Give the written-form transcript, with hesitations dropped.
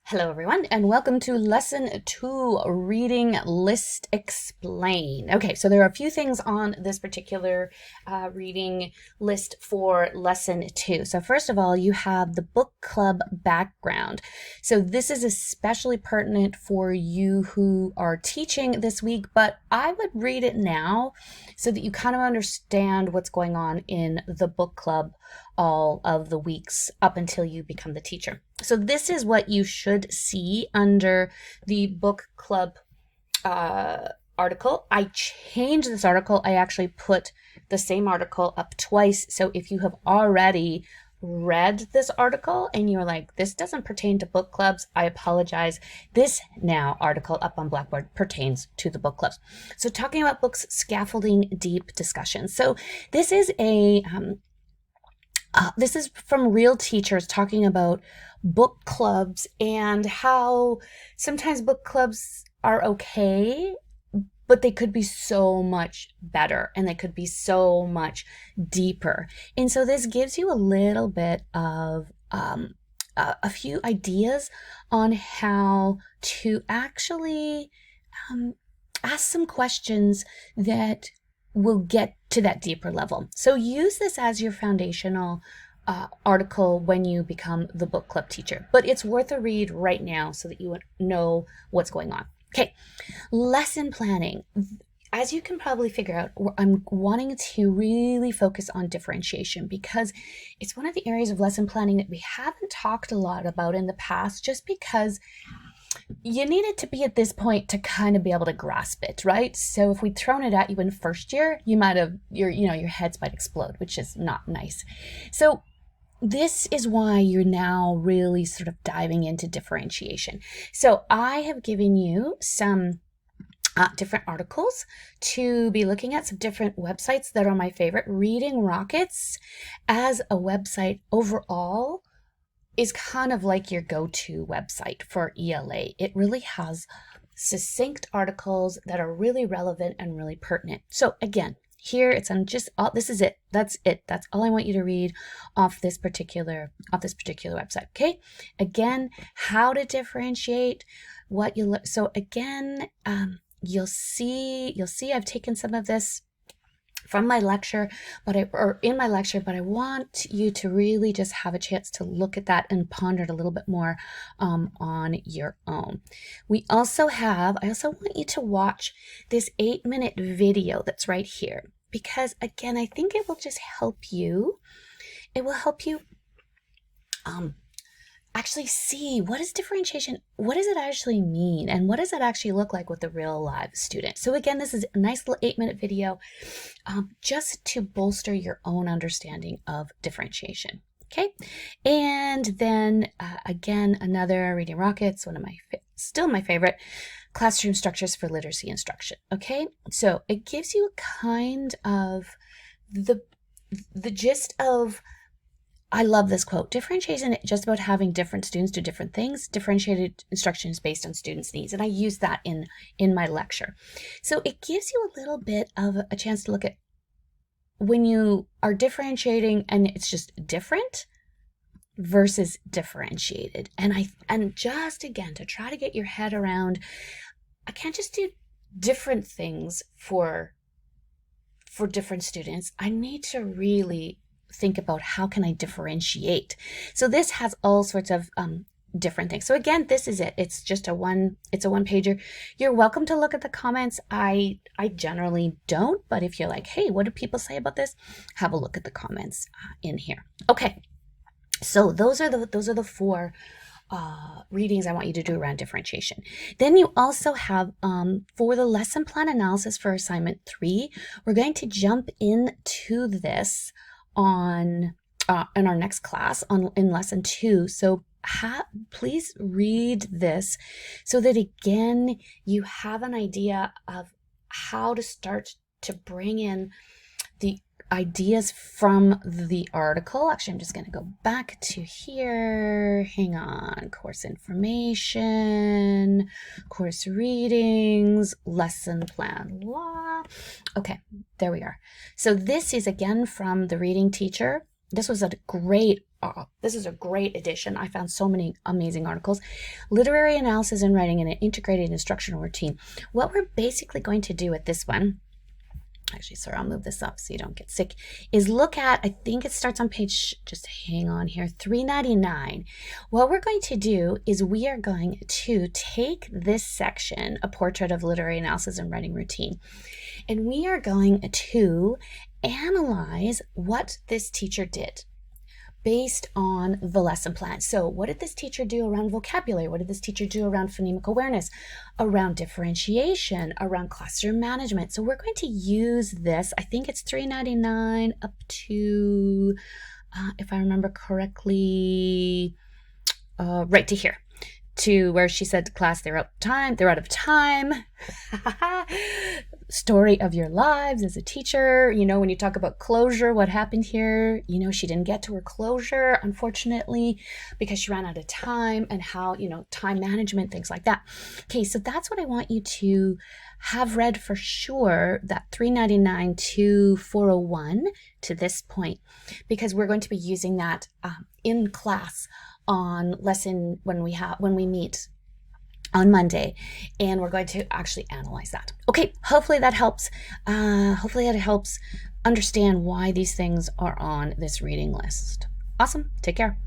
Hello everyone and welcome to lesson 2, reading list explain. Okay, so there are a few things on this particular reading list for lesson 2. So first of all, you have the book club background. So this is especially pertinent for you who are teaching this week, but I would read it now so that you kind of understand what's going on in the book club all of the weeks up until you become the teacher. So this is what you should see under the book club article. I changed this article. I actually put the same article up twice. So if you have already read this article and you're like, this doesn't pertain to book clubs, I apologize. This now article up on Blackboard pertains to the book clubs. So talking about books, scaffolding deep discussion. So this is this is from real teachers talking about book clubs and how sometimes book clubs are okay, but they could be so much better and they could be so much deeper. And so this gives you a little bit of a few ideas on how to actually ask some questions that will get to that deeper level. So use this as your foundational article when you become the book club teacher. But it's worth a read right now so that you know what's going on. Okay, lesson planning. As you can probably figure out, I'm wanting to really focus on differentiation because it's one of the areas of lesson planning that we haven't talked a lot about in the past, just because you needed to be at this point to kind of be able to grasp it, right? So if we'd thrown it at you in first year, you might have, your heads might explode, which is not nice. So this is why you're now really sort of diving into differentiation. So I have given you some different articles to be looking at, some different websites that are my favorite. Reading Rockets as a website overall is kind of like your go-to website for ELA. It really has succinct articles that are really relevant and really pertinent. So again, here it's on just all, this is it. That's it. That's all I want you to read off this particular website. Okay. Again, how to differentiate what you look. So again, you'll see I've taken some of this from my lecture, but I want you to really just have a chance to look at that and ponder it a little bit more on your own. I also want you to watch this 8-minute video that's right here, because again, I think it will just help you. It will help you actually see what is differentiation, what does it actually mean, and what does it actually look like with a real live student. So again, this is a nice little 8-minute video just to bolster your own understanding of differentiation. Okay, and then again, another Reading Rockets, one of my still my favorite, classroom structures for literacy instruction. Okay, so it gives you a kind of the gist of, I love this quote. Differentiation isn't just about having different students do different things. Differentiated instruction is based on students' needs. And I use that in my lecture. So it gives you a little bit of a chance to look at when you are differentiating and it's just different versus differentiated. And just again, to try to get your head around, I can't just do different things for different students. I need to really think about how can I differentiate. So this has all sorts of different things. So again, this is it. It's just a one pager. You're welcome to look at the comments. I generally don't, but if you're like, hey, what do people say about this? Have a look at the comments in here. Okay. So those are the 4 readings I want you to do around differentiation. Then you also have for the lesson plan analysis for assignment 3, we're going to jump into this in our next class in lesson 2. So please read this so that again you have an idea of how to start to bring in the ideas from the article. Actually, I'm just going to go back to here. Hang on. Course information, course readings, lesson plan law. Okay, there we are. So this is again from the reading teacher This was a great this is a great edition. I found so many amazing articles. Literary analysis in writing and an integrated instructional routine. What we're basically going to do with this one, actually, sorry, I'll move this up so you don't get sick, is look at, I think it starts on page, just hang on here, 399. What we're going to do is we are going to take this section, A Portrait of Literary Analysis and Writing Routine, and we are going to analyze what this teacher did based on the lesson plan. So what did this teacher do around vocabulary? What did this teacher do around phonemic awareness, around differentiation, around classroom management? So we're going to use this, I think it's 399 up to, if I remember correctly, right to here, to where she said to class, they're out of time. Story of your lives as a teacher. You know, when you talk about closure, what happened here, you know, she didn't get to her closure, unfortunately, because she ran out of time, and how, you know, time management, things like that. Okay, so that's what I want you to have read for sure, that 399 to 401 to this point, because we're going to be using that in class on lesson when we meet on Monday, and we're going to actually analyze that. Okay, hopefully that helps. Hopefully that helps understand why these things are on this reading list. Awesome. Take care.